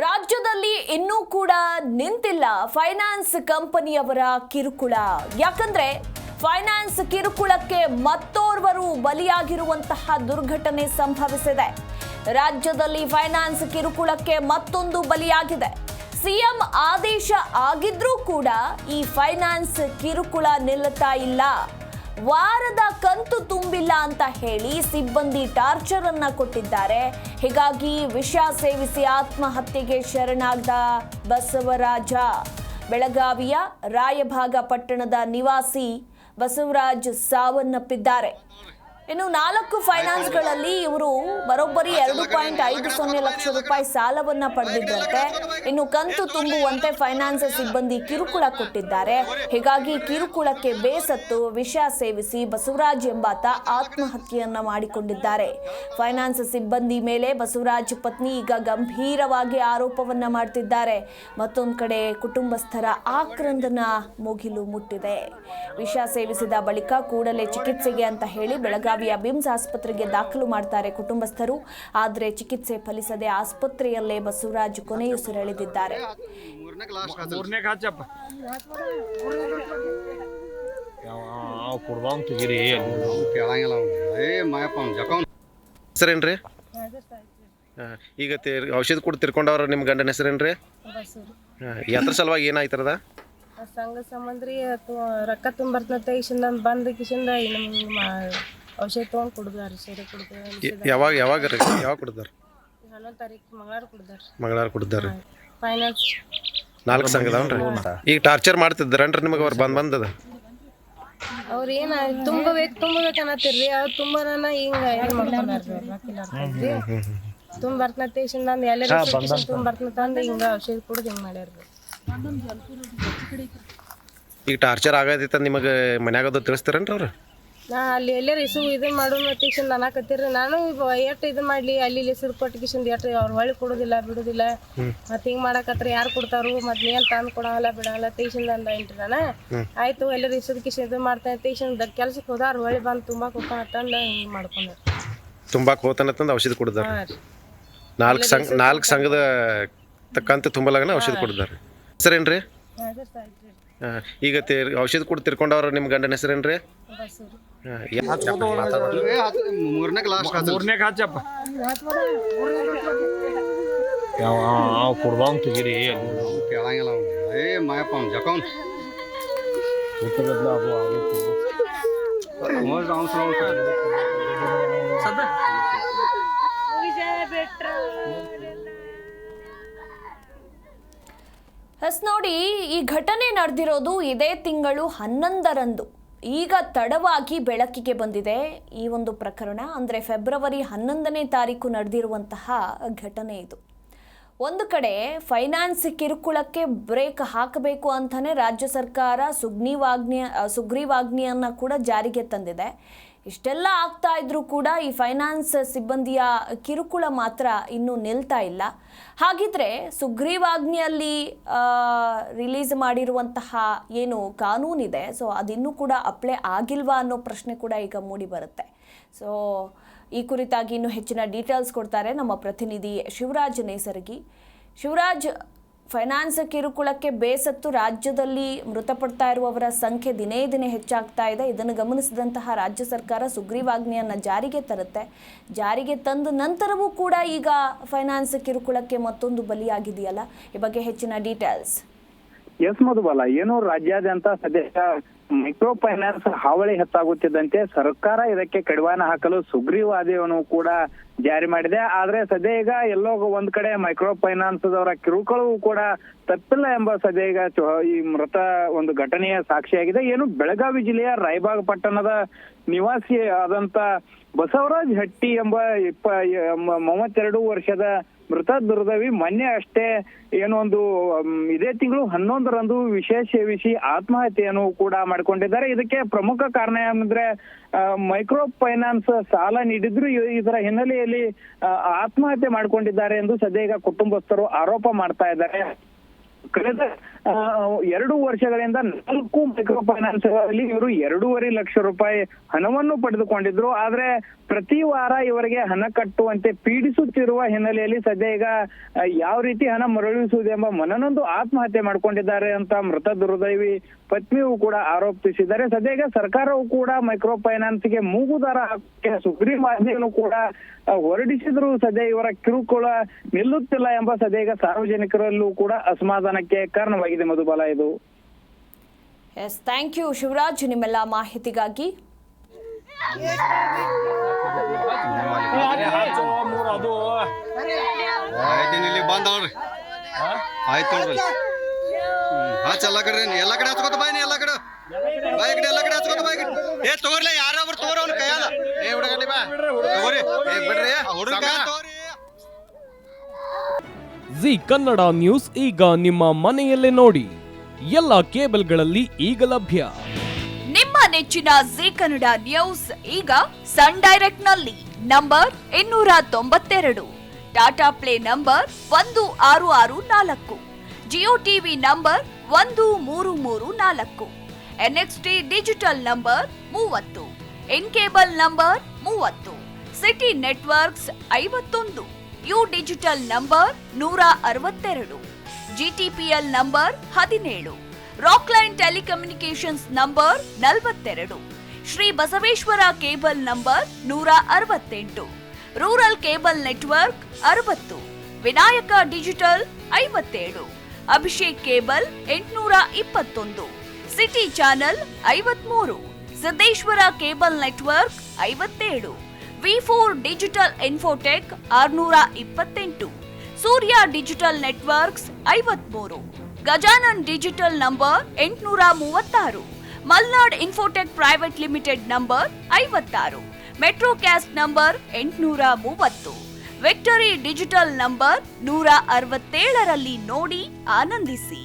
ರಾಜ್ಯದಲ್ಲಿ ಇನ್ನೂ ಕೂಡ ನಿಂತಿಲ್ಲ ಫೈನಾನ್ಸ್ ಕಂಪನಿಯವರ ಕಿರುಕುಳ. ಯಾಕಂದ್ರೆ ಫೈನಾನ್ಸ್ ಕಿರುಕುಳಕ್ಕೆ ಮತ್ತೋರ್ವರು ಬಲಿಯಾಗಿರುವಂತಹ ದುರ್ಘಟನೆ ಸಂಭವಿಸಿದೆ. ರಾಜ್ಯದಲ್ಲಿ ಫೈನಾನ್ಸ್ ಕಿರುಕುಳಕ್ಕೆ ಮತ್ತೊಂದು ಬಲಿಯಾಗಿದೆ. ಸಿಎಂ ಆದೇಶ ಆಗಿದ್ರೂ ಕೂಡ ಈ ಫೈನಾನ್ಸ್ ಕಿರುಕುಳ ನಿಲ್ಲುತ್ತಾ ಇಲ್ಲ. ವಾರದ ಕಂತು ತುಂಬಿಲ್ಲ ಅಂತ ಹೇಳಿ ಸಿಬ್ಬಂದಿ ಟಾರ್ಚರ್ ಅನ್ನ ಕೊಟ್ಟಿದ್ದಾರೆ. ಹೀಗಾಗಿ ವಿಷ ಸೇವಿಸಿ ಆತ್ಮಹತ್ಯೆಗೆ ಶರಣಾದ ಬಸವರಾಜ. ಬೆಳಗಾವಿಯ ರಾಯಭಾಗ ಪಟ್ಟಣದ ನಿವಾಸಿ ಬಸವರಾಜ್ ಸಾವನ್ನಪ್ಪಿದ್ದಾರೆ. ಇನ್ನು 4 ಫೈನಾನ್ಸ್ಗಳಲ್ಲಿ ಇವರು ಬರೋಬ್ಬರಿ 2.50 ಲಕ್ಷ ರೂಪಾಯಿ ಸಾಲವನ್ನ ಪಡೆದಿದ್ದಂತೆ. ಇನ್ನು ಕಂತು ತುಂಬುವಂತೆ ಫೈನಾನ್ಸ್ ಸಿಬ್ಬಂದಿ ಕಿರುಕುಳ ಕೊಟ್ಟಿದ್ದಾರೆ. ಹೀಗಾಗಿ ಕಿರುಕುಳಕ್ಕೆ ಬೇಸತ್ತು ವಿಷ ಸೇವಿಸಿ ಬಸವರಾಜ್ ಎಂಬಾತ ಆತ್ಮಹತ್ಯೆಯನ್ನ ಮಾಡಿಕೊಂಡಿದ್ದಾರೆ. ಫೈನಾನ್ಸ್ ಸಿಬ್ಬಂದಿ ಮೇಲೆ ಬಸವರಾಜ್ ಪತ್ನಿ ಈಗ ಗಂಭೀರವಾಗಿ ಆರೋಪವನ್ನ ಮಾಡ್ತಿದ್ದಾರೆ. ಮತ್ತೊಂದು ಕಡೆ ಕುಟುಂಬಸ್ಥರ ಆಕ್ರಂದನ ಮುಗಿಲು ಮುಟ್ಟಿದೆ. ವಿಷ ಸೇವಿಸಿದ ಬಳಿಕ ಕೂಡಲೇ ಚಿಕಿತ್ಸೆಗೆ ಅಂತ ಹೇಳಿ ಬೆಳಗಾವಿಯ ಬಿಮ್ಸ್ ಆಸ್ಪತ್ರೆಗೆ ದಾಖಲು ಮಾಡ್ತಾರೆ ಕುಟುಂಬಸ್ಥರು. ಆದರೆ ಚಿಕಿತ್ಸೆ ಫಲಿಸದೆ ಆಸ್ಪತ್ರೆಯಲ್ಲೇ ಬಸವರಾಜ್ ಕೊನೆಯುಸಿರೆಳೆದಿದ್ದಾರೆ. ಹೆಸರೇನ್ರಿ? ಈಗ ಔಷಧ ಕೂಡ ತಿರ್ಕೊಂಡವ್ರ ನಿಮ್ಮ ಗಂಡನ ಹೆಸರೇನ್ರಿ? ಯಾತ್ರ ಸಲುವಾಗಿ ಏನಾಯ್ತರದ? ಸಂಘ ಸಂಬಂಧ್ರಿ ರೊಕ್ಕ ತುಂಬರ್ತೈತೆ ಇಶಿಂದ ಬಂದ ಕಿಶಿಂದ ಔಷಧ ತೊಗೊಂಡು ಕುಡ್ದಾರ. ಸರಿ ಕುಡ್ದಾರ. ಯಾವಾಗ ಕುಡ್ದಾರ? 11 ತಾರೀಕು ಮಂಗಳವಾರ ಕುಡ್ದಾರ. ಫೈನಾನ್ಸ್ 4 ಸಂಘದವ್ರಿ. ಈಗ ಟಾರ್ಚರ್ ಮಾಡ್ತಿದ್ದಾರನ್ರಿ ನಿಮಗೆ? ಅವ್ರು ಬಂದದ ಅವ್ರ ಏನ ತುಂಬಬೇಕನ್ನತ್ತಿರ್ರಿ. ಅವ್ರು ತುಂಬನ ಹಿಂಗ ಏನ್ ಮಾಡ್ಕೊಂಡ್ರಿ ತುಂಬ ಬರ್ತನತ್ತೆ ಇಶಿಂದ ಎಲ್ಲ ತುಂಬ ಬರ್ತನಂದ ಹಿಂಗ ಔಷಧ ಕುಡ್ದು ಹಿಂಗ್ ಮಾಡ್ಯಾರ್ರಿ. ಈಗ ಟಾರ್ಚರ್ ಆಗೈತಿ ನಿಮಗೆ ಮನ್ಯಾಗದು ತಿಳಿಸ್ತಾರೇನ್ರಿ ಅವ್ರು? ನಾ ಅಲ್ಲಿ ಎಲ್ಲರ ಹೆಸರು ಇದನ್ನ ಮಾಡು ಮತ್ತೆ ಇಶಿಂದ ಅನ್ನಕತ್ತೀರಿ. ನಾನು ಎಷ್ಟು ಇದು ಮಾಡ್ಲಿ ಅಲ್ಲಿ ಹೆಸರು ಕೊಟ್ಟು ಕಿಶಿಂದ ಎಷ್ಟು ಅವ್ರು ಹೊಳ್ಳಿ ಕೊಡೋದಿಲ್ಲ ಬಿಡೋದಿಲ್ಲ. ಮತ್ತೆ ಹಿಂಗ್ ಮಾಡಕತ್ರ ಯಾರು ಕೊಡ್ತಾರು ಮತ್ತೆ ನೀನ್ ತಂದು ಕೊಡಲ್ಲ ಬಿಡಲ್ಲ ತೇಶಿಂದ ಅಂದ ಏನ್ರಿ. ನಾನು ಆಯ್ತು ಎಲ್ಲರ ಹೆಸರು ಕಿಶಿಂದ ಇದು ಮಾಡ್ತೇನೆ ತೇಶಿಂದ ಕೆಲ್ಸಕ್ಕೆ ಹೋದಾರ ಹೊಳ್ಳಿ ಬಂದು ತುಂಬಾಕ್ ಹೋಗ್ತಾನಂದ ಹಿಂಗ್ ಮಾಡ್ಕೊಂಡ್ರಿ. ತುಂಬಾಕ್ ಹೋತಾನಂತಂದು ಔಷಧ ಕುಡ್ದಾರ. 4 ಸಂಘದ ಕಂತು ತುಂಬಲಾಗನ ಔಷಧ ಕುಡ್ದಾರ. ಹೆಸರೇನ್ರಿ? ಈಗ ಔಷಧ ಕೂಡ ತಿರ್ಕೊಂಡವ್ರ ನಿಮ್ಮ ಗಂಡನ ಹೆಸರೇನ್ರಿ? ನೋಡಿ, ಈ ಘಟನೆ ನಡೆದಿರೋದು ಇದೇ ತಿಂಗಳು 11ರಂದು. ಈಗ ತಡವಾಗಿ ಬೆಳಕಿಗೆ ಬಂದಿದೆ ಈ ಒಂದು ಪ್ರಕರಣ. ಅಂದರೆ ಫೆಬ್ರವರಿ 11ನೇ ತಾರೀಕು ನಡೆದಿರುವಂತಹ ಘಟನೆ ಇದು. ಒಂದು ಕಡೆ ಫೈನಾನ್ಸ್ ಕಿರುಕುಳಕ್ಕೆ ಬ್ರೇಕ್ ಹಾಕಬೇಕು ಅಂತಾನೆ ರಾಜ್ಯ ಸರ್ಕಾರ ಸುಗ್ರೀವಾಜ್ಞೆಯನ್ನು ಕೂಡ ಜಾರಿಗೆ ತಂದಿದೆ. ಇಷ್ಟೆಲ್ಲ ಆಗ್ತಾ ಇದ್ರೂ ಕೂಡ ಈ ಫೈನಾನ್ಸ್ ಸಿಬ್ಬಂದಿಯ ಕಿರುಕುಳ ಮಾತ್ರ ಇನ್ನೂ ನಿಲ್ತಾ ಇಲ್ಲ. ಹಾಗಿದ್ರೆ ಸುಗ್ರೀವಾಜ್ಞೆಯಲ್ಲಿ ರಿಲೀಸ್ ಮಾಡಿರುವಂತಹ ಏನು ಕಾನೂನಿದೆ, ಸೊ ಅದಿನ್ನೂ ಕೂಡ ಅಪ್ಲೈ ಆಗಿಲ್ವಾ ಅನ್ನೋ ಪ್ರಶ್ನೆ ಕೂಡ ಈಗ ಮೂಡಿ ಬರುತ್ತೆ. ಸೊ ಈ ಕುರಿತಾಗಿ ಇನ್ನೂ ಹೆಚ್ಚಿನ ಡೀಟೇಲ್ಸ್ ಕೊಡ್ತಾರೆ ನಮ್ಮ ಪ್ರತಿನಿಧಿ ಶಿವರಾಜ್ ನೇಸರಗಿ. ಶಿವರಾಜ್, ಫೈನಾನ್ಸ್ ಕಿರುಕುಳಕ್ಕೆ ಬೇಸತ್ತು ರಾಜ್ಯದಲ್ಲಿ ಮೃತಪಡ್ತಾ ಇರುವವರ ಸಂಖ್ಯೆ ದಿನೇ ದಿನೇ ಹೆಚ್ಚಾಗ್ತಾ ಇದೆ. ಇದನ್ನು ಗಮನಿಸಿದಂತಹ ರಾಜ್ಯ ಸರ್ಕಾರ ಸುಗ್ರೀವಾಜ್ಞೆಯನ್ನು ಜಾರಿಗೆ ತರುತ್ತೆ. ಜಾರಿಗೆ ತಂದ ನಂತರವೂ ಕೂಡ ಈಗ ಫೈನಾನ್ಸ್ ಕಿರುಕುಳಕ್ಕೆ ಮತ್ತೊಂದು ಬಲಿಯಾಗಿದೆಯಲ್ಲ, ಈ ಬಗ್ಗೆ ಹೆಚ್ಚಿನ ಡೀಟೇಲ್ಸ್. ಎಸ್ ಮಧುಬಾಲ, ಏನು ರಾಜ್ಯಾದ್ಯಂತ ಸದ್ಯ ಮೈಕ್ರೋ ಫೈನಾನ್ಸ್ ಹಾವಳಿ ಹೆಚ್ಚಾಗುತ್ತಿದ್ದಂತೆ ಸರ್ಕಾರ ಇದಕ್ಕೆ ಕಡಿವಾಣ ಹಾಕಲು ಸುಗ್ರೀವಾಜ್ಞೆಯನ್ನು ಕೂಡ ಜಾರಿ ಮಾಡಿದೆ. ಆದ್ರೆ ಸದ್ಯ ಈಗ ಎಲ್ಲೋ ಒಂದ್ ಕಡೆ ಮೈಕ್ರೋ ಫೈನಾನ್ಸ್ ದವರ ಕಿರುಕುಳವು ಕೂಡ ತಪ್ಪಿಲ್ಲ ಎಂಬ ಸದ್ಯ ಈಗ ಈ ಮೃತ ಒಂದು ಘಟನೆಯ ಸಾಕ್ಷಿಯಾಗಿದೆ. ಏನು ಬೆಳಗಾವಿ ಜಿಲ್ಲೆಯ ರಾಯಬಾಗ ಪಟ್ಟಣದ ನಿವಾಸಿ ಆದಂತ ಬಸವರಾಜ್ ಹಟ್ಟಿ ಎಂಬ 32 ವರ್ಷದ ಮೃತ ದುರ್ದೈವಿ ಮೊನ್ನೆ ಅಷ್ಟೇ ಏನು ಒಂದು ಇದೇ ತಿಂಗಳು 11ರಂದು ವಿಷ ಸೇವಿಸಿ ಆತ್ಮಹತ್ಯೆಯನ್ನು ಕೂಡ ಮಾಡಿಕೊಂಡಿದ್ದಾರೆ. ಇದಕ್ಕೆ ಪ್ರಮುಖ ಕಾರಣ ಏನಂದ್ರೆ ಮೈಕ್ರೋ ಫೈನಾನ್ಸ್ ಸಾಲ ನೀಡಿದ್ರು ಇದರ ಹಿನ್ನೆಲೆಯಲ್ಲಿ ಆತ್ಮಹತ್ಯೆ ಮಾಡಿಕೊಂಡಿದ್ದಾರೆ ಎಂದು ಸದ್ಯ ಈಗ ಕುಟುಂಬಸ್ಥರು ಆರೋಪ ಮಾಡ್ತಾ ಇದ್ದಾರೆ. ಕಳೆದ 2 ವರ್ಷಗಳಿಂದ 4 ಮೈಕ್ರೋ ಫೈನಾನ್ಸ್ ಗಳಲ್ಲಿ ಇವರು 2.5 ಲಕ್ಷ ರೂಪಾಯಿ ಹಣವನ್ನು ಪಡೆದುಕೊಂಡಿದ್ರು. ಆದ್ರೆ ಪ್ರತಿ ವಾರ ಇವರಿಗೆ ಹಣ ಕಟ್ಟುವಂತೆ ಪೀಡಿಸುತ್ತಿರುವ ಹಿನ್ನೆಲೆಯಲ್ಲಿ ಸದ್ಯ ಈಗ ಯಾವ ರೀತಿ ಹಣ ಮರಳಿಸುವುದೆಂಬ ಮನನೊಂದು ಆತ್ಮಹತ್ಯೆ ಮಾಡ್ಕೊಂಡಿದ್ದಾರೆ ಅಂತ ಮೃತ ದುರ್ದೈವಿ ಪತ್ನಿಯೂ ಕೂಡ ಆರೋಪಿಸಿದ್ದಾರೆ. ಸದ್ಯ ಈಗ ಸರ್ಕಾರವು ಕೂಡ ಮೈಕ್ರೋ ಫೈನಾನ್ಸ್ಗೆ ಮೂಗುದಾರ ಹಾಕಿ ಸುಗ್ರೀವಾಜ್ಞೆಯನ್ನು ಕೂಡ ಹೊರಡಿಸಿದ್ರು ಸದ್ಯ ಇವರ ಕಿರುಕುಳ ನಿಲ್ಲುತ್ತಿಲ್ಲ ಎಂಬ ಸದ್ಯ ಈಗ ಸಾರ್ವಜನಿಕರಲ್ಲೂ ಕೂಡ ಅಸಮಾಧಾನಕ್ಕೆ ಕಾರಣವಾಗಿದೆ ಮಧುಬಾಲ. ಇದು ಎಸ್, ಥ್ಯಾಂಕ್ ಯು ಶಿವರಾಜ್ ನಿಮ್ಮೆಲ್ಲ ಮಾಹಿತಿಗಾಗಿ. ಆಯ್ತು ನೋಡ್ರಿ ಎಲ್ಲ ಕಡೆ ಹಚ್ಕೋತ ಬಾಯ್ನಿ ಎಲ್ಲ ಕಡೆ ಹಚ್ಕೋತ ಬಾಯ್ ಏ ತಗೋರ್ಲ ಯಾರೊಬ್ರು ತಗೋರ ಅವ್ನ ಕೈಯಾಲ ಏ ಹುಡುಗಲ್ಲಿ ಬಾ ತಗೋರಿ ಏ ಬಿಡ್ರಿ ಹುಡುಗ ತಗೋರಿ. ಜಿ ಕನ್ನಡ ನ್ಯೂಸ್ ಈಗ ನಿಮ್ಮ ಮನೆಯಲ್ಲೇ ನೋಡಿ, ಎಲ್ಲ ಕೇಬಲ್ಗಳಲ್ಲಿ ಈಗ ಲಭ್ಯ. ನಿಮ್ಮ ನೆಚ್ಚಿನ ಜಿ ಕನ್ನಡ ನ್ಯೂಸ್ ಈಗ ಸನ್ ಡೈರೆಕ್ಟ್ ನಲ್ಲಿ number 292, Tata play number 1664, Jio TV number 1334, NXT digital number 30, in cable number 30, city networks 51, U digital number 162, GTPL number 17, Rockline telecommunications number 42, Shri Basaveshwara cable number 168, rural cable network 60, Vinayaka digital 57, Abhishek cable 821, city channel 53, Siddeshwara cable network 57, V4 digital Infotech 628, Surya digital networks 53, Gajanan digital number 836, Malnad infotech private limited number 56, Metrocast number 830, victory digital number 167ರಲ್ಲಿ ನೋಡಿ ಆನಂದಿಸಿ.